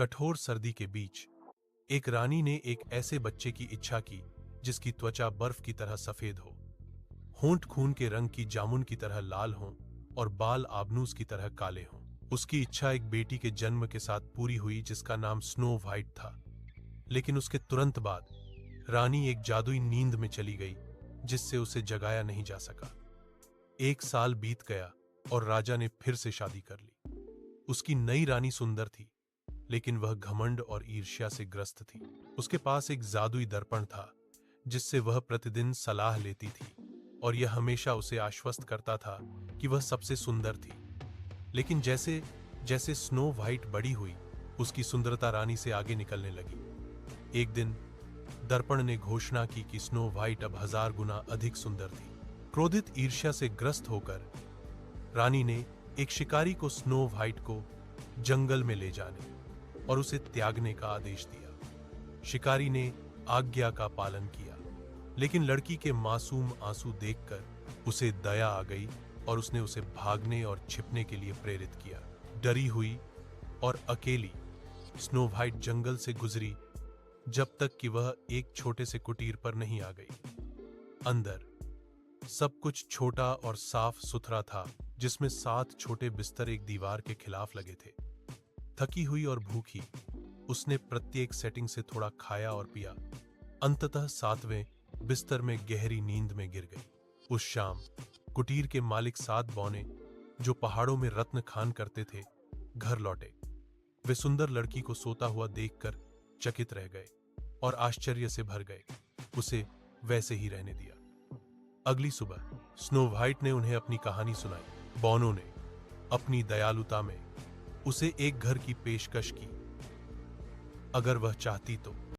कठोर सर्दी के बीच एक रानी ने एक ऐसे बच्चे की इच्छा की जिसकी त्वचा बर्फ की तरह सफेद हो, होंठ खून के रंग की जामुन की तरह लाल हों और बाल आबनूस की तरह काले हों। उसकी इच्छा एक बेटी के जन्म के साथ पूरी हुई जिसका नाम स्नो वाइट था। लेकिन उसके तुरंत बाद रानी एक जादुई नींद में चली गई जिससे उसे जगाया नहीं जा सका। 1 साल बीत गया और राजा ने फिर से शादी कर ली। उसकी नई रानी सुंदर थी, लेकिन वह घमंड और ईर्ष्या से ग्रस्त थी। उसके पास एक जादुई दर्पण था जिससे वह प्रतिदिन सलाह लेती थी और यह हमेशा उसे आश्वस्त करता था कि वह सबसे सुंदर थी। लेकिन जैसे जैसे स्नो वाइट बड़ी हुई, उसकी सुंदरता रानी से आगे निकलने लगी। एक दिन दर्पण ने घोषणा की कि स्नो वाइट अब 1000 गुना अधिक सुंदर थी। क्रोधित ईर्ष्या से ग्रस्त होकर रानी ने एक शिकारी को स्नो वाइट को जंगल में ले जाने और उसे त्यागने का आदेश दिया। शिकारी ने आज्ञा का पालन किया, लेकिन लड़की के मासूम आंसू देखकर उसे दया आ गई और उसने उसे भागने और छिपने के लिए प्रेरित किया। डरी हुई और अकेली स्नो वाइट जंगल से गुजरी जब तक कि वह एक छोटे से कुटीर पर नहीं आ गई। अंदर सब कुछ छोटा और साफ सुथरा था, जिसमें 7 छोटे बिस्तर एक दीवार के खिलाफ लगे थे। थकी हुई और भूखी, उसने प्रत्येक सेटिंग से थोड़ा खाया और पिया। अंततः 7वें बिस्तर में गहरी नींद में गिर गई। उस शाम कुटीर के मालिक 7 बौने, जो पहाड़ों में रत्न खान करते थे, घर लौटे। वे सुंदर लड़की को सोता हुआ देखकर चकित रह गए और आश्चर्य से भर गए। उसे वैसे ही रहने दिया। अगली सुबह स्नो वाइट ने उन्हें अपनी कहानी सुनाई। बौनों ने अपनी दयालुता में उसे एक घर की पेशकश की, अगर वह चाहती तो।